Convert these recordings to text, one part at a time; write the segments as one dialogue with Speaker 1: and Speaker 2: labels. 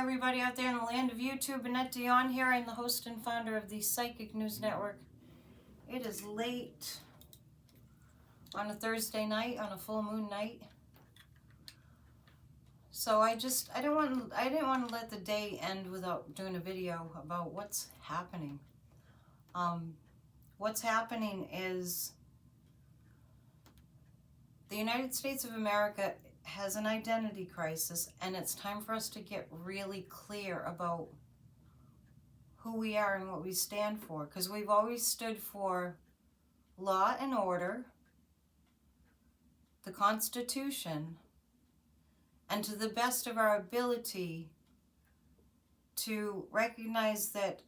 Speaker 1: everybody out there in the land of YouTube. Annette Dion here. I'm the host and founder of the Psychic News Network. It is late on a Thursday night, on a full moon night. So I didn't want to let the day end without doing a video about what's happening. What's happening is the United States of America has an identity crisis, and it's time for us to get really clear about who we are and what we stand for, because we've always stood for law and order, the Constitution, and to the best of our ability to recognize that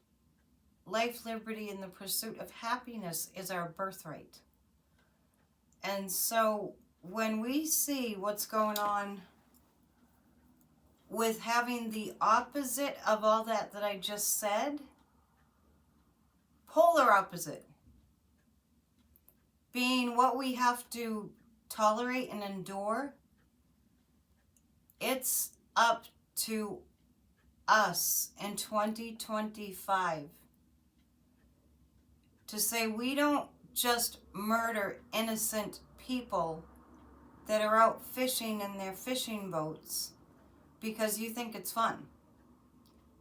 Speaker 1: life, liberty, and the pursuit of happiness is our birthright. And so when we see what's going on with having the opposite of all that I just said, polar opposite, being what we have to tolerate and endure, it's up to us in 2025 to say we don't just murder innocent people that are out fishing in their fishing boats because you think it's fun.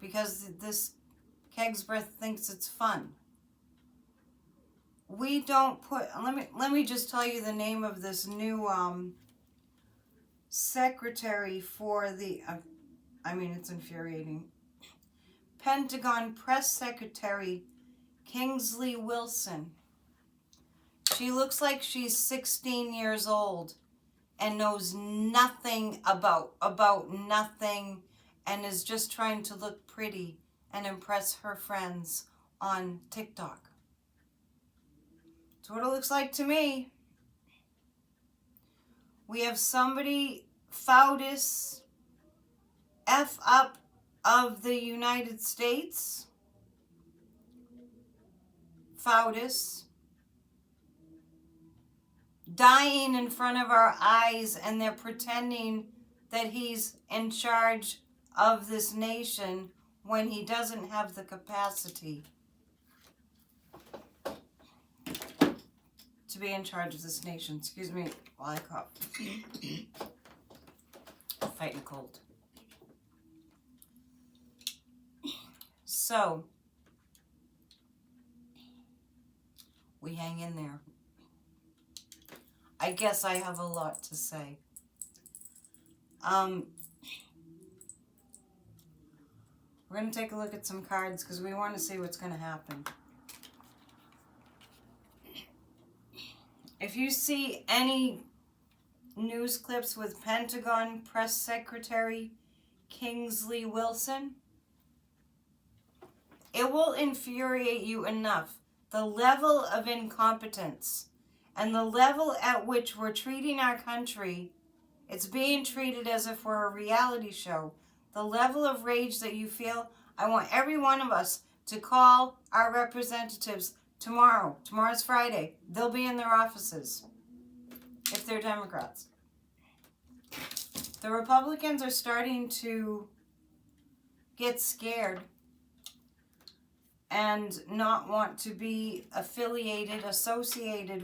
Speaker 1: Because this Keg's Breath thinks it's fun. We don't put, let me just tell you the name of this new secretary for the, it's infuriating. Pentagon Press Secretary Kingsley Wilson. She looks like she's 16 years old and knows nothing about nothing, and is just trying to look pretty and impress her friends on TikTok. That's what it looks like to me. We have somebody, Foudis, F up of the United States, Foudis, dying in front of our eyes, and they're pretending that he's in charge of this nation when he doesn't have the capacity to be in charge of this nation. Excuse me while I cough. I'm fighting a cold. So, we hang in there. I guess I have a lot to say. We're going to take a look at some cards because we want to see what's going to happen. If you see any news clips with Pentagon Press Secretary Kingsley Wilson, it will infuriate you enough. The level of incompetence and the level at which we're treating our country, it's being treated as if we're a reality show. The level of rage that you feel, I want every one of us to call our representatives tomorrow. Tomorrow's Friday. They'll be in their offices if they're Democrats. The Republicans are starting to get scared and not want to be associated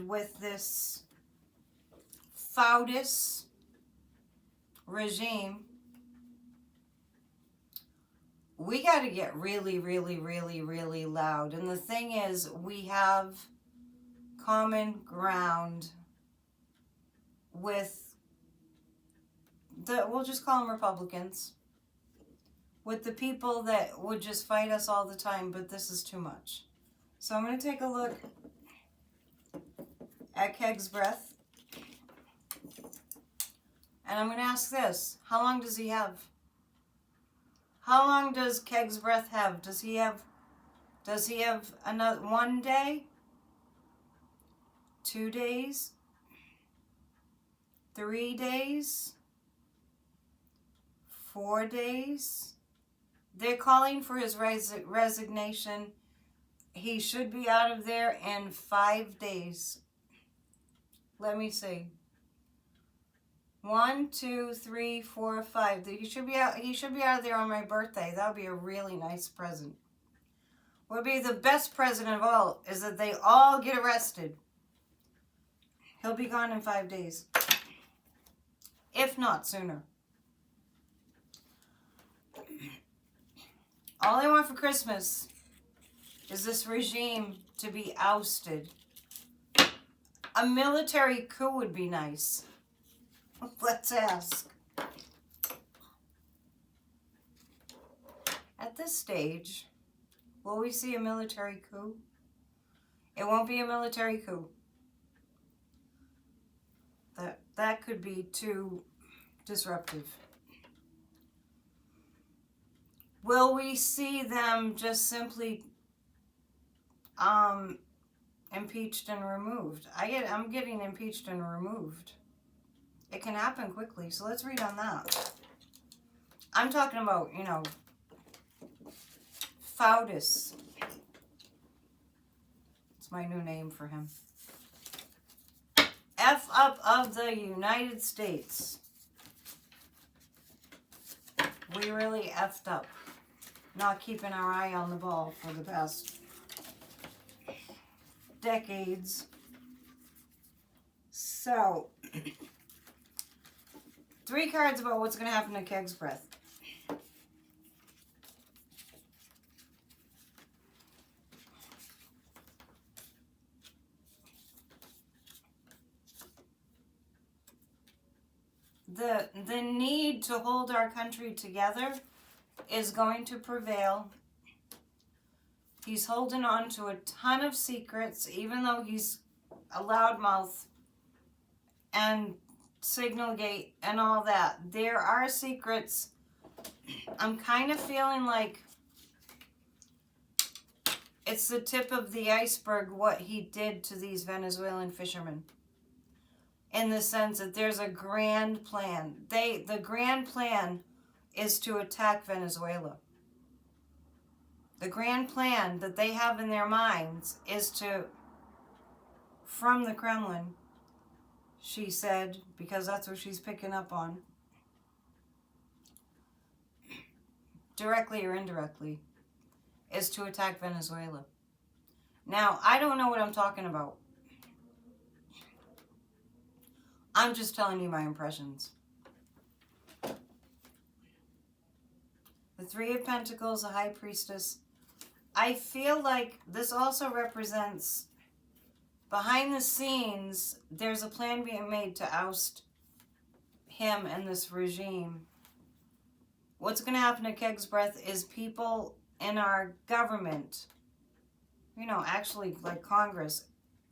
Speaker 1: with this Foudis regime. We got to get really, really, really, really loud. And the thing is, we have common ground with we'll just call them Republicans, with the people that would just fight us all the time, but this is too much. So I'm going to take a look at Keg's Breath. And I'm going to ask this. How long does he have? How long does Keg's Breath have? Does he have another 1 day? 2 days? 3 days? 4 days? They're calling for his resignation. He should be out of there in 5 days. Let me see. 1, 2, 3, 4, 5. He should be out. He should be out of there on my birthday. That would be a really nice present. What would be the best present of all is that they all get arrested. He'll be gone in 5 days, if not sooner. All I want for Christmas is this regime to be ousted. A military coup would be nice. Let's ask. At this stage, will we see a military coup? It won't be a military coup. That could be too disruptive. Will we see them just simply impeached and removed? I'm getting impeached and removed. It can happen quickly, so let's read on that. I'm talking about, Foudis. It's my new name for him. F up of the United States. We really effed up. Not keeping our eye on the ball for the past decades. So, 3 cards about what's going to happen to Keg's Breath. The need to hold our country together is going to prevail. He's holding on to a ton of secrets, even though he's a loudmouth and Signalgate and all that. There are secrets. I'm kind of feeling like it's the tip of the iceberg what he did to these Venezuelan fishermen. In the sense that there's a grand plan. The grand plan is to attack Venezuela. The grand plan that they have in their minds is to, from the Kremlin, she said, because that's what she's picking up on, directly or indirectly, is to attack Venezuela. Now, I don't know what I'm talking about. I'm just telling you my impressions. The 3 of Pentacles, a High Priestess. I feel like this also represents, behind the scenes, there's a plan being made to oust him and this regime. What's going to happen to Keg's Breath is people in our government, actually like Congress,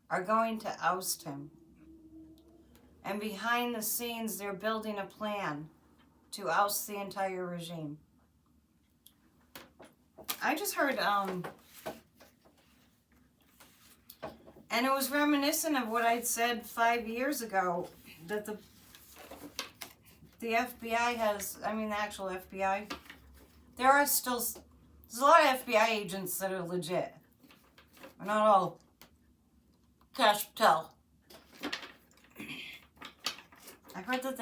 Speaker 1: are going to oust him. And behind the scenes, they're building a plan to oust the entire regime. I just heard, and it was reminiscent of what I'd said 5 years ago, that the FBI has, the actual FBI, there's a lot of FBI agents that are legit. They're not all cash patel. I heard that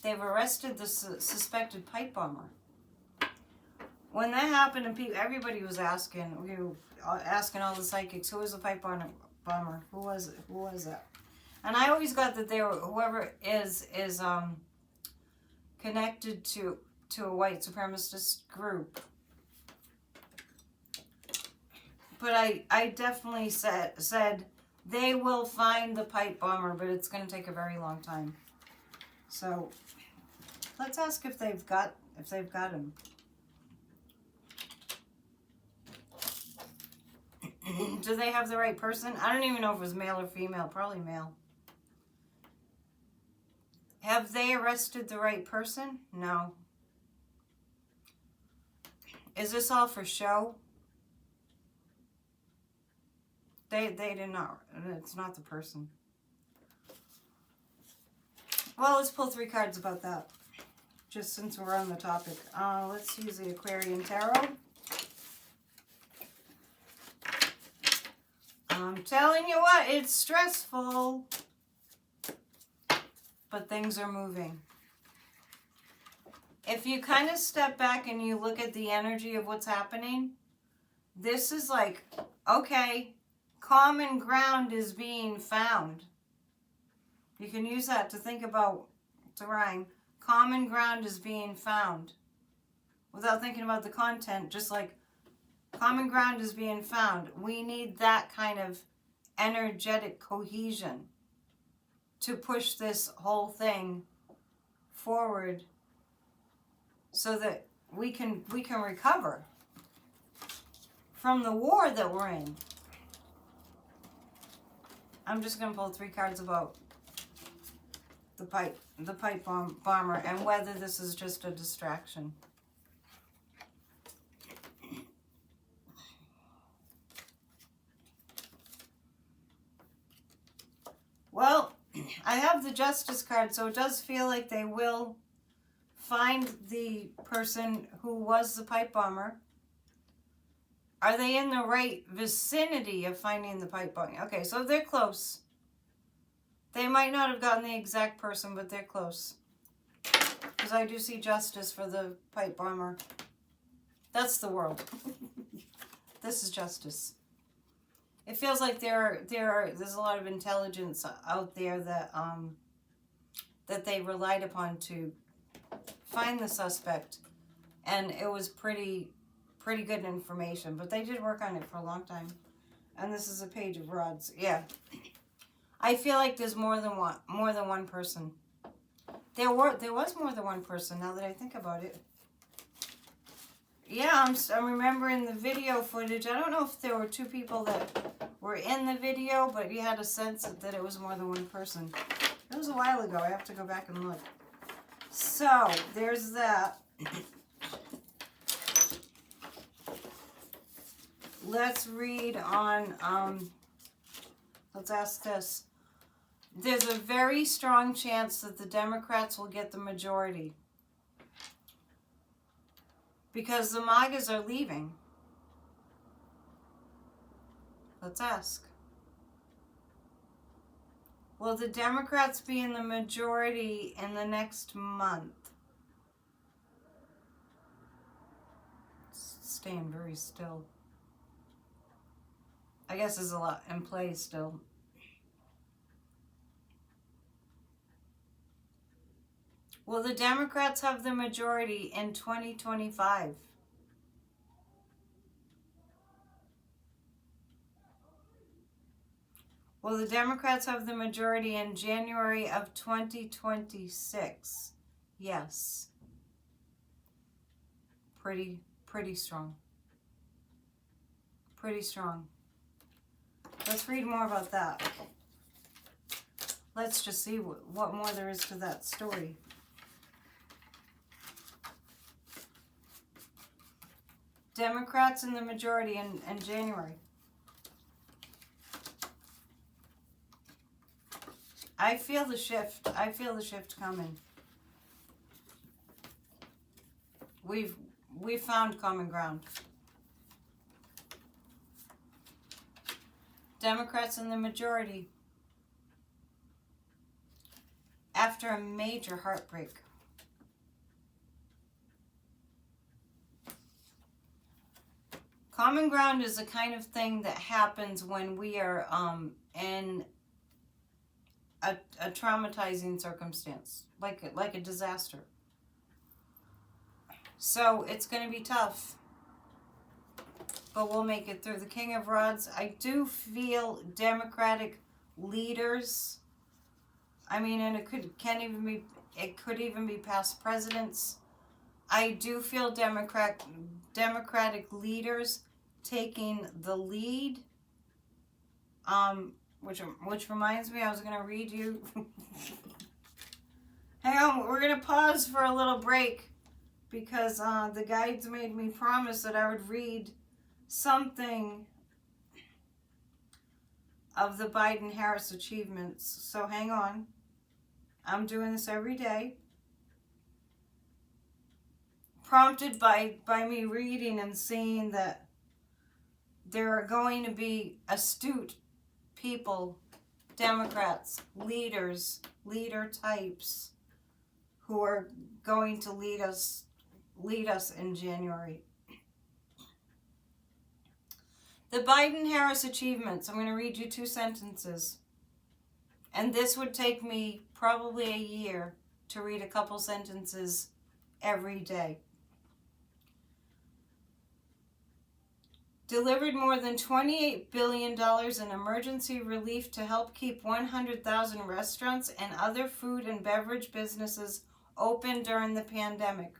Speaker 1: they've arrested the suspected pipe bomber. When that happened, and everybody was asking all the psychics, who was the pipe bomber? Who was it? Who was that? And I always got that whoever is connected to a white supremacist group. But I definitely said they will find the pipe bomber, but it's going to take a very long time. So let's ask if they've got him. Do they have the right person? I don't even know if it was male or female. Probably male. Have they arrested the right person? No. Is this all for show? They did not. It's not the person. Well, let's pull 3 cards about that. Just since we're on the topic. Let's use the Aquarian Tarot. I'm telling you what, it's stressful. but things are moving. If you kind of step back and you look at the energy of what's happening, this is like, okay, common ground is being found. You can use that to think about, to rhyme. Common ground is being found. Without thinking about the content, just like common ground is being found. We need that kind of energetic cohesion to push this whole thing forward so that we can recover from the war that we're in. I'm just going to pull 3 cards about the pipe bomber and whether this is just a distraction. Well, I have the Justice card, so it does feel like they will find the person who was the pipe bomber. Are they in the right vicinity of finding the pipe bomber? Okay, so they're close. They might not have gotten the exact person, but they're close. Because I do see justice for the pipe bomber. That's the world. This is justice. It feels like there's a lot of intelligence out there that that they relied upon to find the suspect, and it was pretty good information. But they did work on it for a long time. And this is a Page of Rods. Yeah, I feel like there's more than one person. There was more than one person. Now that I think about it. Yeah, I'm remembering the video footage. I don't know if there were 2 people that were in the video, but you had a sense that it was more than one person. It was a while ago. I have to go back and look. So, there's that. Let's read on, let's ask this. There's a very strong chance that the Democrats will get the majority. Because the MAGAs are leaving. Let's ask. Will the Democrats be in the majority in the next month? Staying very still. I guess there's a lot in play still. Will the Democrats have the majority in 2025? Will the Democrats have the majority in January of 2026? Yes. Pretty strong. Pretty strong. Let's read more about that. Let's just see what more there is to that story. Democrats in the majority in January. I feel the shift. I feel the shift coming. We've found common ground. Democrats in the majority. After a major heartbreak. Common ground is the kind of thing that happens when we are in a traumatizing circumstance, like a disaster. So it's going to be tough, but we'll make it through. The King of Rods, I do feel Democratic leaders. I mean, and it could even be past presidents. I do feel Democratic leaders taking the lead. Which reminds me, I was going to read you. Hang on, we're going to pause for a little break because the guides made me promise that I would read something of the Biden-Harris achievements. So hang on. I'm doing this every day. Prompted by me reading and seeing that there are going to be astute people Democrats, leader types who are going to lead us in January. The Biden-Harris achievements. I'm going to read you 2 sentences. And this would take me probably a year to read a couple sentences every day. Delivered more than $28 billion in emergency relief to help keep 100,000 restaurants and other food and beverage businesses open during the pandemic.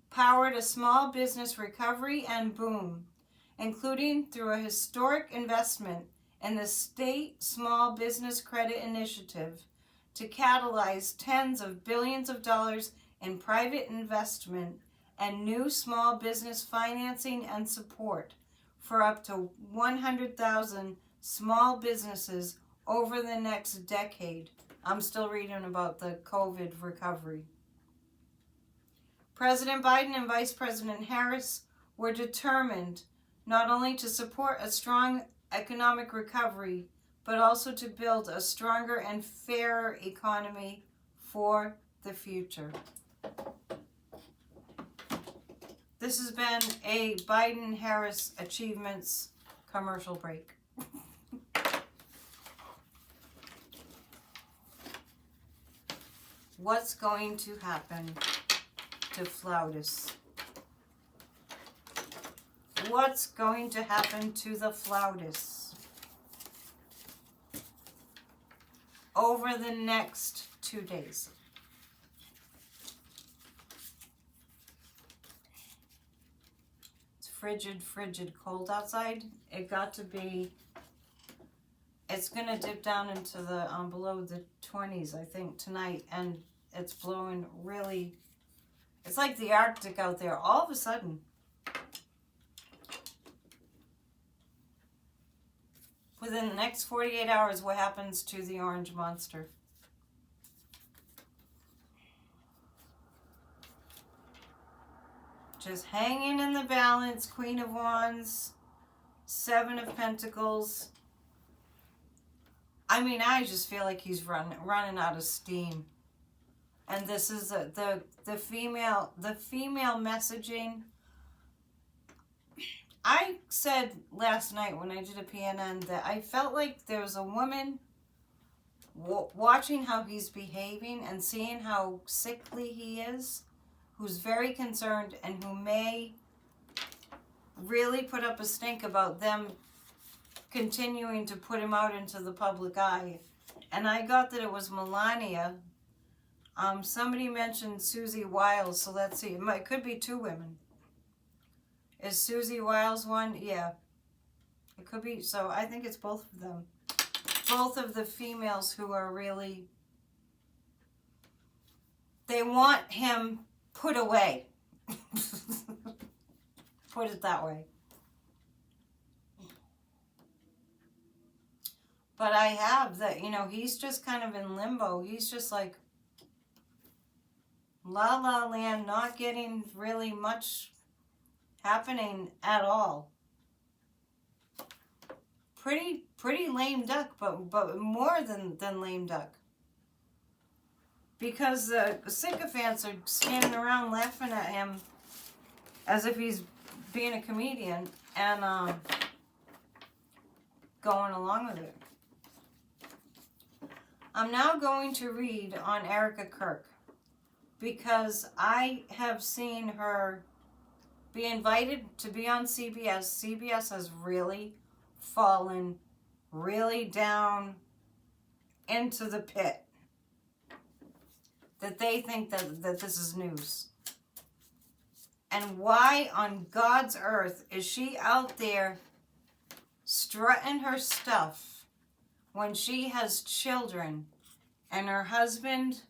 Speaker 1: Powered a small business recovery and boom, including through a historic investment in the State Small Business Credit Initiative to catalyze tens of billions of dollars in private investment and new small business financing and support for up to 100,000 small businesses over the next decade. I'm still reading about the COVID recovery. President Biden and Vice President Harris were determined not only to support a strong economic recovery, but also to build a stronger and fairer economy for the future. This has been a Biden-Harris Achievements commercial break. What's going to happen to Flautis? What's going to happen to the Flautis over the next 2 days? Frigid cold outside. It got to be, it's gonna dip down into the below the 20s, I think, tonight, and it's blowing really, it's like the Arctic out there all of a sudden. Within the next 48 hours, what happens to the orange monster? Just hanging in the balance. Queen of Wands, 7 of Pentacles. I mean, I just feel like he's running out of steam. And this is the female messaging. I said last night when I did a PNN that I felt like there was a woman watching how he's behaving and seeing how sickly he is, who's very concerned and who may really put up a stink about them continuing to put him out into the public eye. And I got that it was Melania. Somebody mentioned Susie Wiles, so let's see. It could be 2 women. Is Susie Wiles one? Yeah. It could be. So I think it's both of them. Both of the females who are really, they want him put away. Put it that way. But I have that, he's just kind of in limbo. He's just like la la land, not getting really much happening at all. Pretty lame duck, but more than lame duck. Because the sycophants are standing around laughing at him as if he's being a comedian and going along with it. I'm now going to read on Erica Kirk because I have seen her be invited to be on CBS. CBS has really fallen really down into the pit. That they think that this is news. And why on God's earth is she out there strutting her stuff when she has children and her husband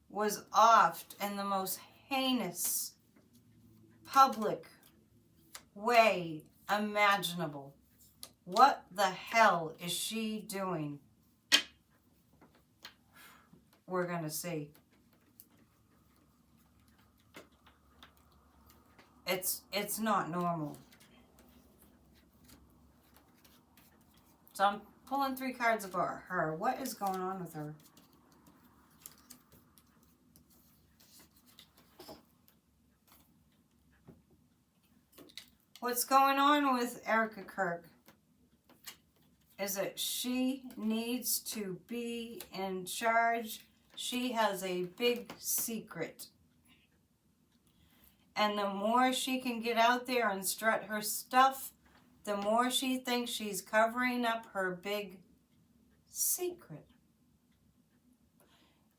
Speaker 1: was offed in the most heinous public way imaginable? What the hell is she doing? We're gonna see. It's not normal. Pulling 3 cards about her. What is going on with her? What's going on with Erica Kirk is that she needs to be in charge. She has a big secret. And the more she can get out there and strut her stuff, the more she thinks she's covering up her big secret.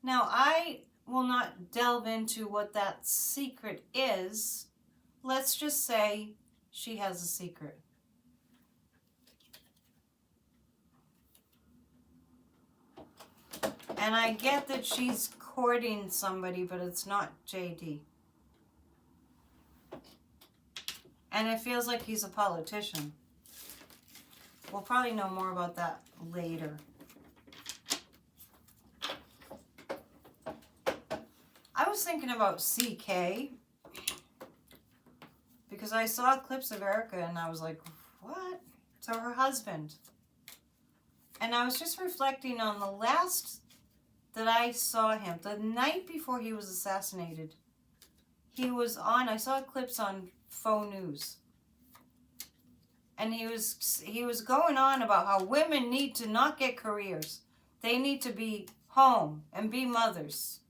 Speaker 1: Now, I will not delve into what that secret is. Let's just say she has a secret. And I get that she's courting somebody, but it's not JD. And it feels like he's a politician. We'll probably know more about that later. I was thinking about CK because I saw clips of Erica and I was like, what? So her husband. And I was just reflecting on the last that I saw him, the night before he was assassinated. He was on, I saw clips on Faux News. And he was going on about how women need to not get careers. They need to be home and be mothers.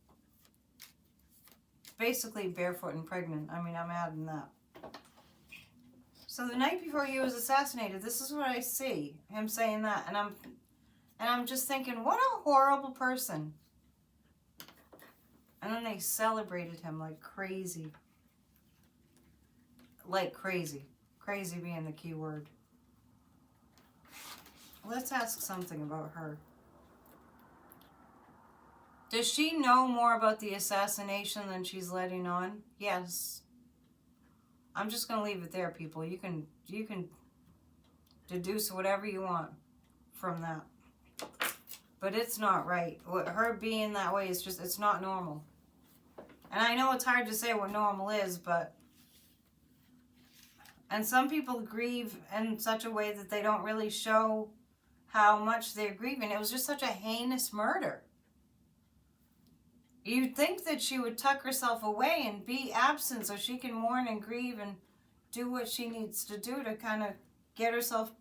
Speaker 1: Basically barefoot and pregnant. I mean, I'm adding that. So the night before he was assassinated, this is what I see. Him saying that. And I'm just thinking, what a horrible person. And then they celebrated him like crazy. Like crazy. Crazy being the key word. Let's ask something about her. Does she know more about the assassination than she's letting on? Yes. I'm just going to leave it there, people. You can deduce whatever you want from that. But it's not right. Her being that way is just, it's not normal. And I know it's hard to say what normal is, but... And some people grieve in such a way that they don't really show how much they're grieving. It was just such a heinous murder. You'd think that she would tuck herself away and be absent so she can mourn and grieve and do what she needs to do to kind of get herself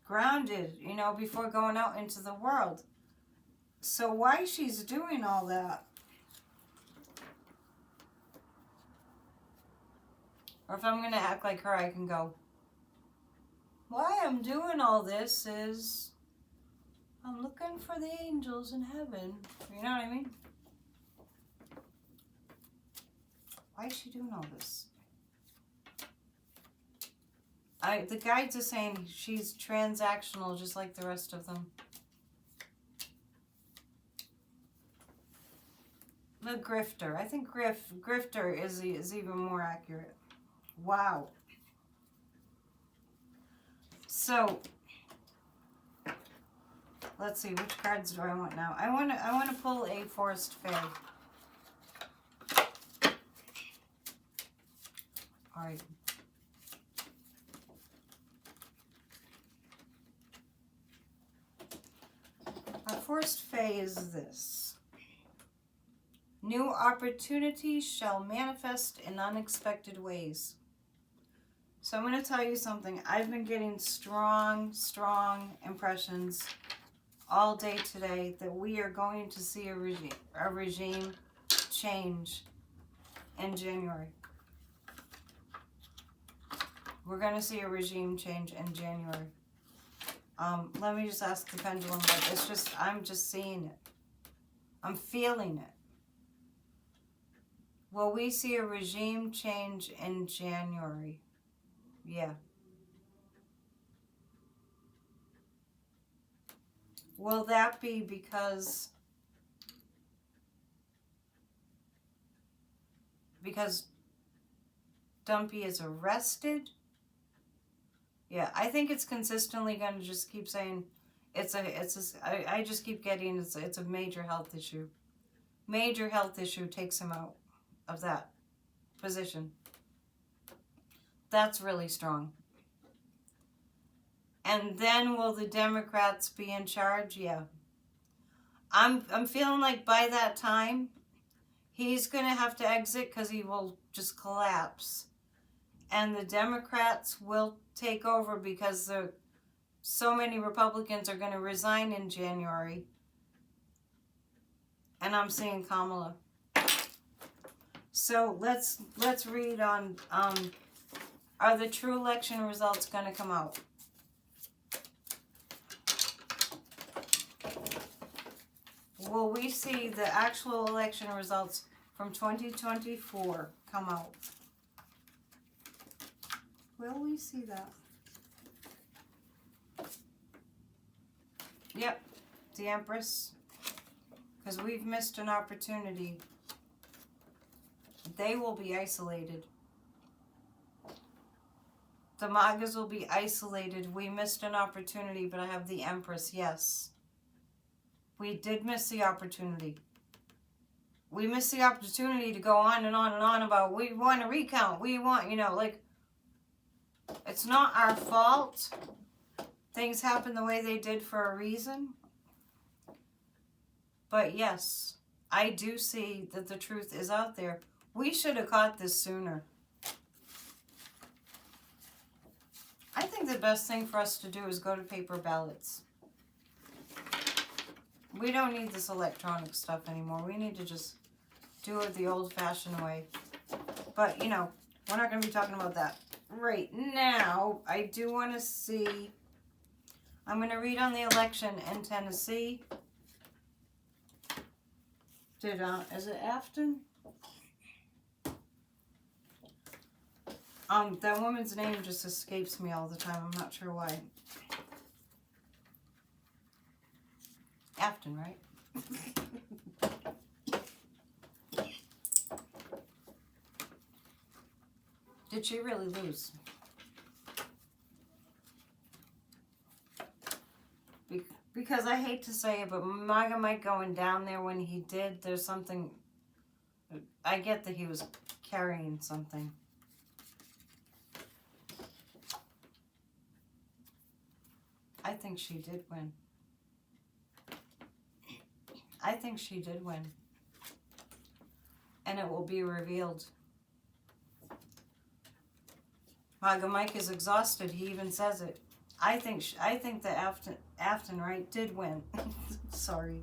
Speaker 1: grounded, you know, before going out into the world. So why she's doing all that? Or if I'm going to act like her, I can go, why I'm doing all this is I'm looking for the angels in heaven. You know what I mean? Why is she doing all this? The guides are saying she's transactional just like the rest of them. The grifter. I think grifter is even more accurate. Wow. So, let's see, which cards do I want now? I want to pull a Forest Fae. All right. Our Forest Fae is this. New opportunities shall manifest in unexpected ways. So I'm going to tell you something. I've been getting strong impressions all day today that we are going to see a regime change in January. We're going to see a regime change in January. Let me just ask the pendulum, but it's just, I'm just seeing it. I'm feeling it. Will we see a regime change in January? Yeah. Will that be because Dumpy is arrested? Yeah, I think it's consistently going to just keep saying I just keep getting it's a major health issue. Major health issue takes him out of that position. That's really strong. And then will the Democrats be in charge? Yeah. I'm feeling like by that time, he's going to have to exit because he will just collapse. And the Democrats will take over because so many Republicans are going to resign in January. And I'm seeing Kamala. So let's read on, are the true election results going to come out? Will we see the actual election results from 2024 come out? Will we see that? Yep, the Empress. Because we've missed an opportunity. They will be isolated. The MAGAs will be isolated. We missed an opportunity, but I have the Empress, yes. We did miss the opportunity. We missed the opportunity to go on and on and on about we want a recount. We want, like, it's not our fault. Things happen the way they did for a reason. But yes, I do see that the truth is out there. We should have caught this sooner. I think the best thing for us to do is go to paper ballots. We don't need this electronic stuff anymore. We need to just do it the old-fashioned way. But, we're not going to be talking about that right now. I do want to see... I'm going to read on the election in Tennessee. Is it Afton? That woman's name just escapes me all the time. I'm not sure why. Afton, right? Did she really lose? Because I hate to say it, but MAGA Mike going down there when he did, there's something... I get that he was carrying something. I think she did win. I think she did win. And it will be revealed. MAGA Mike is exhausted. He even says it. I think that Afton right, did win. Sorry.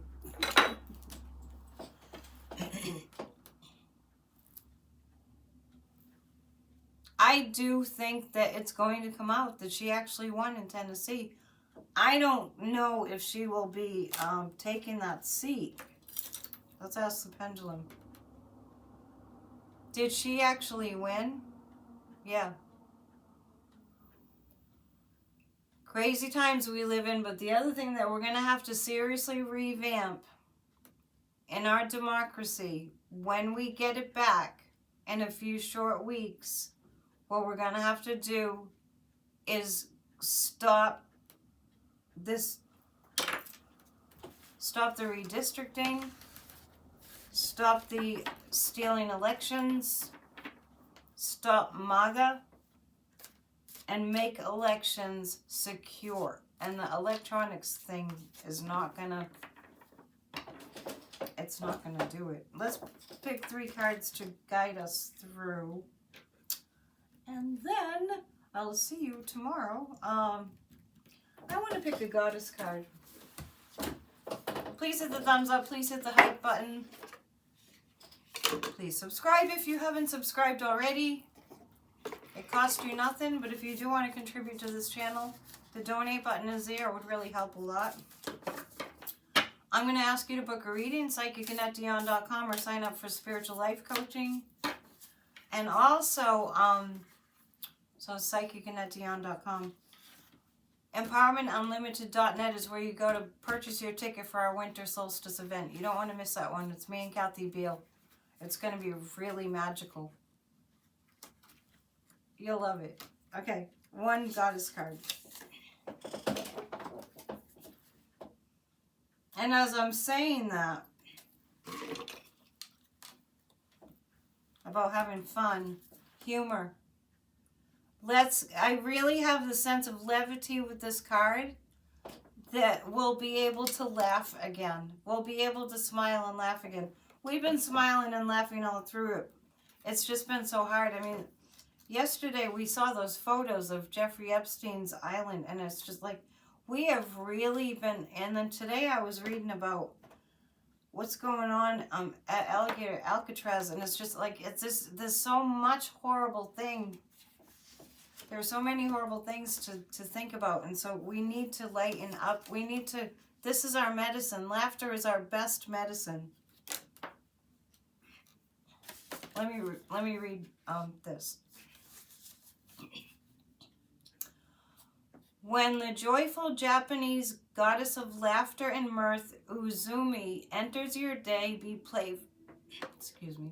Speaker 1: I do think that it's going to come out that she actually won in Tennessee. I don't know if she will be taking that seat. Let's ask the pendulum. Did she actually win? Yeah. Crazy times we live in, but the other thing that we're going to have to seriously revamp in our democracy, when we get it back in a few short weeks, what we're going to have to do is stop the redistricting, stop the stealing elections, stop MAGA, and make elections secure. And the electronics thing is not gonna, it's not gonna do it. Let's pick 3 cards to guide us through. And then I'll see you tomorrow. I want to pick a goddess card. Please hit the thumbs up. Please hit the hype button. Please subscribe if you haven't subscribed already. It costs you nothing, but if you do want to contribute to this channel, the donate button is there. It would really help a lot. I'm going to ask you to book a reading, psychic@dion.com, or sign up for spiritual life coaching. And also, so psychic@dion.com. EmpowermentUnlimited.net is where you go to purchase your ticket for our winter solstice event. You don't want to miss that one. It's me and Kathy Beal. It's going to be really magical. You'll love it. Okay, 1 goddess card. And as I'm saying that, about having fun, humor, I really have the sense of levity with this card that we'll be able to laugh again. We'll be able to smile and laugh again. We've been smiling and laughing all through it. It's just been so hard. I mean, yesterday we saw those photos of Jeffrey Epstein's island, and it's just like, we have really been, and then today I was reading about what's going on at Alcatraz, and it's just like, there's so much horrible thing. There are so many horrible things to think about, and so we need to lighten up. This is our medicine. Laughter is our best medicine. Let me read this. When the joyful Japanese goddess of laughter and mirth, Uzumi, enters your day, be playful. Excuse me.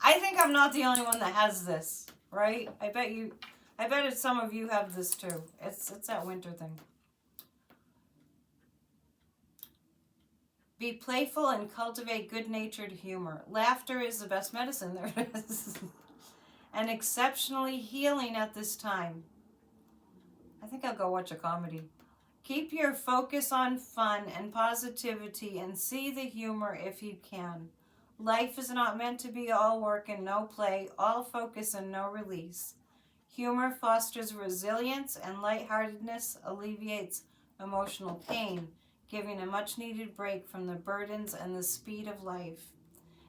Speaker 1: I think I'm not the only one that has this, right? I bet some of you have this too. It's that winter thing. Be playful and cultivate good-natured humor. Laughter is the best medicine there is. And exceptionally healing at this time. I think I'll go watch a comedy. Keep your focus on fun and positivity and see the humor if you can. Life is not meant to be all work and no play, all focus and no release. Humor fosters resilience, and lightheartedness alleviates emotional pain, giving a much-needed break from the burdens and the speed of life.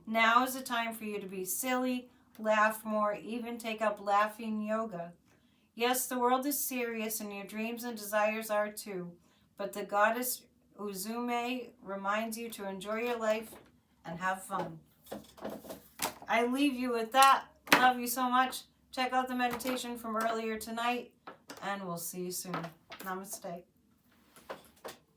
Speaker 1: Now is the time for you to be silly, laugh more, even take up laughing yoga. Yes, the world is serious, and your dreams and desires are too, but the goddess Uzume reminds you to enjoy your life and have fun. I leave you with that. Love you so much. Check out the meditation from earlier tonight, and we'll see you soon. Namaste.